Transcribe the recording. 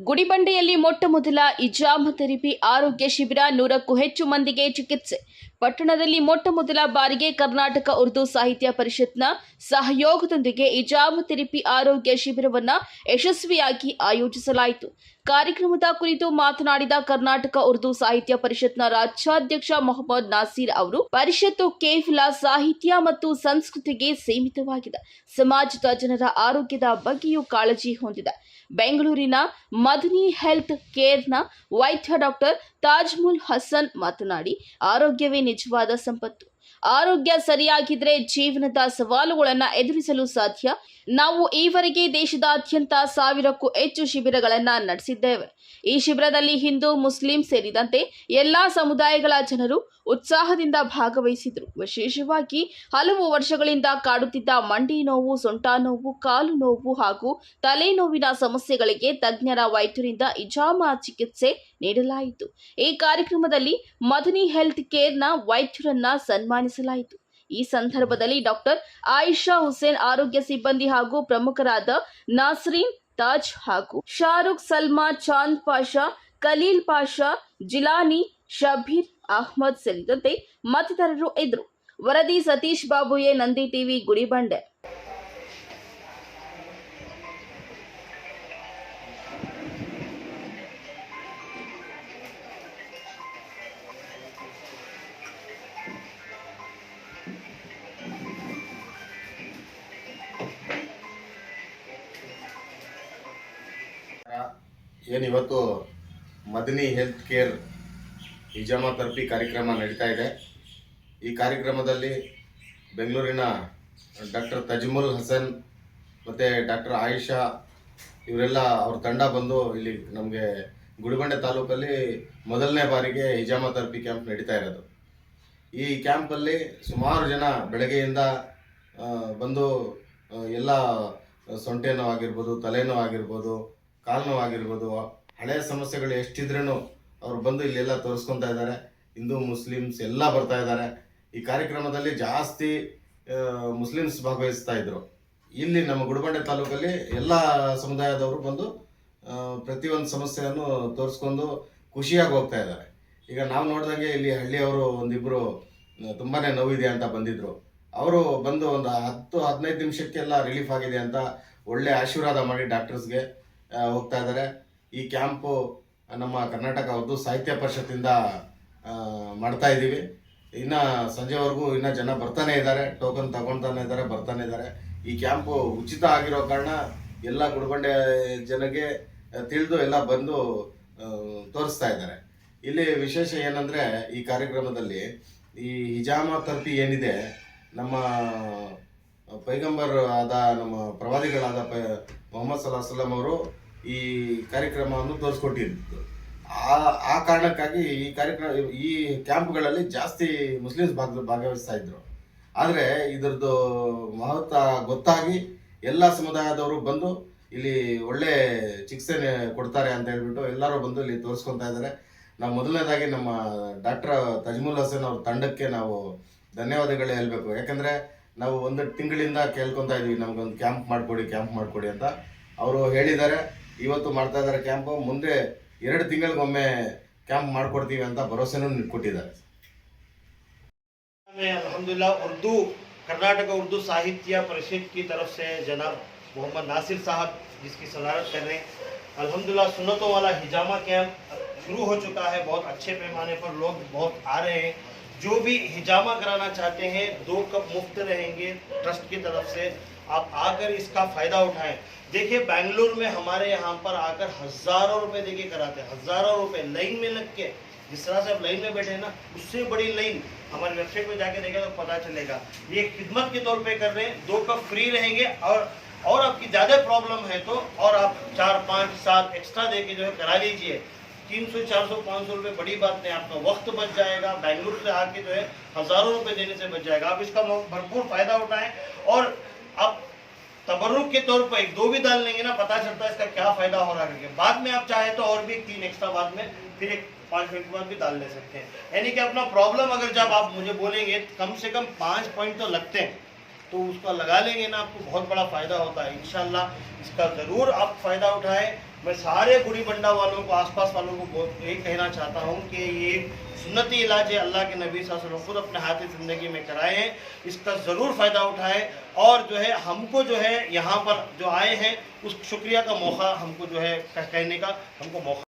ಗುಡಿಬಂಡೆಯಲ್ಲಿ ಮೊಟ್ಟ ಮೊದಲ ಇಜಾಮ ಥೆರಪಿ ಆರೋಗ್ಯ ಶಿಬಿರ 100ಕ್ಕೂ ಹೆಚ್ಚು ಮಂದಿಗೆ ಚಿಕಿತ್ಸೆ. ಪಟ್ಟಣದಲ್ಲಿ ಮೊಟ್ಟ ಮೊದಲ ಬಾರಿಗೆ ಕರ್ನಾಟಕ ಉರ್ದು ಸಾಹಿತ್ಯ ಪರಿಷತ್ನ ಸಹಯೋಗದೊಂದಿಗೆ ಇಜಾಮ ಥೆರಪಿ ಆರೋಗ್ಯ ಶಿಬಿರವನ್ನು ಯಶಸ್ವಿಯಾಗಿ ಆಯೋಜಿಸಲಾಯಿತು. ಕಾರ್ಯಕ್ರಮದ ಕುರಿತು ಮಾತನಾಡಿದ ಕರ್ನಾಟಕ ಉರ್ದು ಸಾಹಿತ್ಯ ಪರಿಷತ್ನ ರಾಜ್ಯಾಧ್ಯಕ್ಷ ಮೊಹಮ್ಮದ್ ನಾಸೀರ್ ಅವರು, ಪರಿಷತ್ತು ಕೇವಲ ಸಾಹಿತ್ಯ ಮತ್ತು ಸಂಸ್ಕೃತಿಗೆ ಸೀಮಿತವಾಗಿದೆ, ಸಮಾಜದ ಜನರ ಆರೋಗ್ಯದ ಬಗ್ಗೆಯೂ ಕಾಳಜಿ ಹೊಂದಿದೆ. ಬೆಂಗಳೂರಿನ ಮದನಿ ಹೆಲ್ತ್ ಕೇರ್ನ ವೈದ್ಯ ಡಾಕ್ಟರ್ ತಾಜ್ಮುಲ್ ಹಸನ್ ಮಾತನಾಡಿ, ಆರೋಗ್ಯವೇ ನಿಜವಾದ ಸಂಪತ್ತು. ಆರೋಗ್ಯ ಸರಿಯಾಗಿದ್ರೆ ಜೀವನದ ಸವಾಲುಗಳನ್ನು ಎದುರಿಸಲು ಸಾಧ್ಯ. ನಾವು ಈವರೆಗೆ ದೇಶದಾದ್ಯಂತ 1000ಕ್ಕೂ ಹೆಚ್ಚು ಶಿಬಿರಗಳನ್ನು ನಡೆಸಿದ್ದೇವೆ. ಈ ಶಿಬಿರದಲ್ಲಿ ಹಿಂದೂ, ಮುಸ್ಲಿಂ ಸೇರಿದಂತೆ ಎಲ್ಲಾ ಸಮುದಾಯಗಳ ಜನರು ಉತ್ಸಾಹದಿಂದ ಭಾಗವಹಿಸಿದರು. ವಿಶೇಷವಾಗಿ ಹಲವು ವರ್ಷಗಳಿಂದ ಕಾಡುತ್ತಿದ್ದ ಮಂಡಿ ನೋವು, ಸೊಂಟ ನೋವು, ಕಾಲು ನೋವು ಹಾಗೂ ತಲೆನೋವಿನ ಸಮಸ್ಯೆಗಳಿಗೆ ತಜ್ಞರ ವೈದ್ಯರಿಂದ ಇಜಾಮ ಚಿಕಿತ್ಸೆ ನೀಡಲಾಯಿತು. ಈ ಕಾರ್ಯಕ್ರಮದಲ್ಲಿ ಮದನಿ ಹೆಲ್ತ್ ಕೇರ್ನ ವೈದ್ಯರನ್ನ ಸನ್ಮಾನಿಸಲಾಯಿತು. ಈ ಸಂದರ್ಭದಲ್ಲಿ ಡಾಕ್ಟರ್ ಆಯಿಷಾ ಹುಸೇನ್, ಆರೋಗ್ಯ ಸಿಬ್ಬಂದಿ ಹಾಗೂ ಪ್ರಮುಖರಾದ ನಾಸ್ರೀನ್ ತಾಜ್ ಹಾಗೂ ಶಾರುಖ್, ಸಲ್ಮಾ, ಚಾಂದ್ ಪಾಷಾ, ಖಲೀಲ್ ಪಾಷಾ, ಜಿಲಾನಿ, ಶಬೀರ್ ಅಹ್ಮದ್ ಸೇರಿದಂತೆ ಮತ್ತಿತರರು ಇದ್ದರು. ವರದಿ ಸತೀಶ್ ಬಾಬುಯೆ, ನಂದಿ ಟಿವಿ, ಗುಡಿಬಂಡೆ. ಏನಿವತ್ತು ಮದನಿ ಹೆಲ್ತ್ ಕೇರ್ ಇಜಾಮ ಥೆರಪಿ ಕಾರ್ಯಕ್ರಮ ನಡೀತಾ ಇದೆ. ಈ ಕಾರ್ಯಕ್ರಮದಲ್ಲಿ ಬೆಂಗಳೂರಿನ ಡಾಕ್ಟರ್ ತಾಜ್ಮುಲ್ ಹಸನ್ ಮತ್ತು ಡಾಕ್ಟರ್ ಆಯಿಷಾ ಇವರೆಲ್ಲ ಅವ್ರ ತಂಡ ಬಂದು ಇಲ್ಲಿ ನಮಗೆ ಗುಡಿಬಂಡೆ ತಾಲೂಕಲ್ಲಿ ಮೊದಲನೇ ಬಾರಿಗೆ ಇಜಾಮ ಥೆರಪಿ ಕ್ಯಾಂಪ್ ನಡೀತಾ ಇರೋದು. ಈ ಕ್ಯಾಂಪಲ್ಲಿ ಸುಮಾರು ಜನ ಬೆಳಗ್ಗೆಯಿಂದ ಬಂದು ಎಲ್ಲ ಸೊಂಟೆ ನೋವು ಆಗಿರ್ಬೋದು, ತಲೆನೋವು ಆಗಿರ್ಬೋದು, ಕಾಲು ನೋವು ಆಗಿರ್ಬೋದು, ಹಳೆಯ ಸಮಸ್ಯೆಗಳು ಎಷ್ಟಿದ್ರೂ ಅವ್ರು ಬಂದು ಇಲ್ಲೆಲ್ಲ ತೋರಿಸ್ಕೊತಾ ಇದ್ದಾರೆ. ಹಿಂದೂ, ಮುಸ್ಲಿಮ್ಸ್ ಎಲ್ಲ ಬರ್ತಾ ಇದ್ದಾರೆ. ಈ ಕಾರ್ಯಕ್ರಮದಲ್ಲಿ ಜಾಸ್ತಿ ಮುಸ್ಲಿಮ್ಸ್ ಭಾಗವಹಿಸ್ತಾ ಇದ್ರು. ಇಲ್ಲಿ ನಮ್ಮ ಗುಡಿಬಂಡೆ ತಾಲೂಕಲ್ಲಿ ಎಲ್ಲ ಸಮುದಾಯದವರು ಬಂದು ಪ್ರತಿಯೊಂದು ಸಮಸ್ಯೆಯನ್ನು ತೋರಿಸ್ಕೊಂಡು ಖುಷಿಯಾಗಿ ಹೋಗ್ತಾ ಇದ್ದಾರೆ. ಈಗ ನಾವು ನೋಡಿದಂಗೆ ಇಲ್ಲಿ ಹಳ್ಳಿಯವರು ಒಂದಿಬ್ಬರು ತುಂಬಾ ನೋವಿದೆ ಅಂತ ಬಂದಿದ್ರು. ಅವರು ಬಂದು ಒಂದು 10-15 ನಿಮಿಷಕ್ಕೆಲ್ಲ ರಿಲೀಫ್ ಆಗಿದೆ ಅಂತ ಒಳ್ಳೆ ಆಶೀರ್ವಾದ ಮಾಡಿ ಡಾಕ್ಟರ್ಸ್ಗೆ ಹೋಗ್ತಾ ಇದ್ದಾರೆ. ಈ ಕ್ಯಾಂಪು ನಮ್ಮ ಕರ್ನಾಟಕ ಉರ್ದು ಸಾಹಿತ್ಯ ಪರಿಷತ್ತಿಂದ ಮಾಡ್ತಾ ಇದ್ದೀವಿ. ಇನ್ನು ಸಂಜೆವರೆಗೂ ಇನ್ನೂ ಜನ ಬರ್ತಾನೆ ಇದ್ದಾರೆ, ಟೋಕನ್ ತಗೊಳ್ತಾನೆ ಇದ್ದಾರೆ, ಬರ್ತಾನೆ ಇದ್ದಾರೆ. ಈ ಕ್ಯಾಂಪು ಉಚಿತ ಆಗಿರೋ ಕಾರಣ ಎಲ್ಲ ಗುಡಿಬಂಡೆ ಜನಗೆ ತಿಳಿದು ಎಲ್ಲ ಬಂದು ತೋರಿಸ್ತಾ ಇದ್ದಾರೆ. ಇಲ್ಲಿ ವಿಶೇಷ ಏನಂದರೆ, ಈ ಕಾರ್ಯಕ್ರಮದಲ್ಲಿ ಈ ಹಿಜಾಮ ಥೆರಪಿ ಏನಿದೆ, ನಮ್ಮ ಪೈಗಂಬರ್ ಆದ ನಮ್ಮ ಪ್ರವಾದಿಗಳಾದ ಮೊಹಮ್ಮದ್ ಸಲ್ಲಲ್ಲಾಹು ಅವರು ಈ ಕಾರ್ಯಕ್ರಮವನ್ನು ತೋರಿಸ್ಕೊಟ್ಟಿದ್ದು. ಆ ಕಾರಣಕ್ಕಾಗಿ ಈ ಕ್ಯಾಂಪ್ಗಳಲ್ಲಿ ಜಾಸ್ತಿ ಮುಸ್ಲಿಮ್ಸ್ ಭಾಗವಹಿಸ್ತಾ ಇದ್ರು. ಆದರೆ ಇದರದ್ದು ಮಹತ್ವ ಗೊತ್ತಾಗಿ ಎಲ್ಲ ಸಮುದಾಯದವರು ಬಂದು ಇಲ್ಲಿ ಒಳ್ಳೆ ಚಿಕಿತ್ಸೆ ಕೊಡ್ತಾರೆ ಅಂತ ಹೇಳ್ಬಿಟ್ಟು ಎಲ್ಲರೂ ಬಂದು ಇಲ್ಲಿ ತೋರಿಸ್ಕೊತಾ ಇದ್ದಾರೆ. ನಾವು ಮೊದಲನೇದಾಗಿ ನಮ್ಮ ಡಾಕ್ಟರ್ ತಾಜ್ಮುಲ್ ಹಸನ್ ಅವ್ರ ತಂಡಕ್ಕೆ ನಾವು ಧನ್ಯವಾದಗಳು ಹೇಳಬೇಕು. ಯಾಕಂದರೆ ನಾವು 1 ತಿಂಗಳಿಂದ ಕೇಳ್ಕೊತಾ ಇದ್ವಿ, ನಮಗೊಂದು ಕ್ಯಾಂಪ್ ಮಾಡಿಕೊಡಿ ಅಂತ. ಅವರು ಹೇಳಿದ್ದಾರೆ, ಇವತ್ತು ಮಾಡ್ತಾ ಇದ್ದಾರೆ ಕ್ಯಾಂಪು. ಮುಂದೆ 2 ತಿಂಗಳಿಗೊಮ್ಮೆ ಕ್ಯಾಂಪ್ ಮಾಡಿಕೊಡ್ತೀವಿ ಅಂತ ಭರವಸೆನೂ ಕೊಟ್ಟಿದ್ದಾರೆ. अल्हम्दुलिल्लाह उर्दू कर्नाटक उर्दू साहित्य परिषद की तरफ से जनाब मोहम्मद नासिर साहब जिसकी सदारत कर रहे हैं। अल्हम्दुलिल्लाह सुन्नतों वाला हिजामा कैंप शुरू हो चुका है। बहुत अच्छे पैमाने पर लोग बहुत आ रहे हैं। जो भी हिजामा कराना चाहते हैं 2 कप मुफ्त रहेंगे ट्रस्ट की तरफ से। आप आकर इसका फ़ायदा उठाएं। देखिए बेंगलुरु में हमारे यहाँ पर आकर हज़ारों रुपए देके कराते हैं, हज़ारों रुपए लाइन में लग के। जिस तरह से आप लाइन में बैठे हैं ना, उससे बड़ी लाइन हमारी वेबसाइट में जाके देखें तो पता चलेगा। ये खिदमत के तौर पे कर रहे हैं। 2 कप फ्री रहेंगे और आपकी ज़्यादा प्रॉब्लम है तो और आप 4, 5, 7 एक्स्ट्रा दे के जो है करा लीजिए। 300, 400, 500 रुपये बड़ी बात नहीं, आपका वक्त बच जाएगा। बेंगलुरु से आके जो है हज़ारों रुपये देने से बच जाएगा। आप इसका भरपूर फ़ायदा उठाएं और आप तबर्रुक के तौर पर 1-2 भी डाल लेंगे ना, पता चलता है इसका क्या फ़ायदा हो रहा है। बाद में आप चाहे तो और भी 3 एक्स्ट्रा बाद में फिर 5 मिनट बाद भी डाल ले सकते हैं। यानी कि अपना प्रॉब्लम अगर जब आप मुझे बोलेंगे कम से कम 5 पॉइंट तो लगते हैं, तो उसका लगा लेंगे ना, आपको बहुत बड़ा फ़ायदा होता है। इंशाल्लाह इसका ज़रूर आप फ़ायदा उठाएं। मैं सारे गुड़ी बंडा वालों को, आसपास वालों को यही कहना चाहता हूँ कि ये सुन्नती इलाज है, अल्लाह के नबी सल्लल्लाहु अलैहि वसल्लम खुद अपने हाथ ज़िंदगी में कराए हैं, इसका ज़रूर फ़ायदा उठाएं और जो है हमको जो है यहाँ पर जो आए हैं उस शुक्रिया का मौका हमको जो है कहने का हमको मौका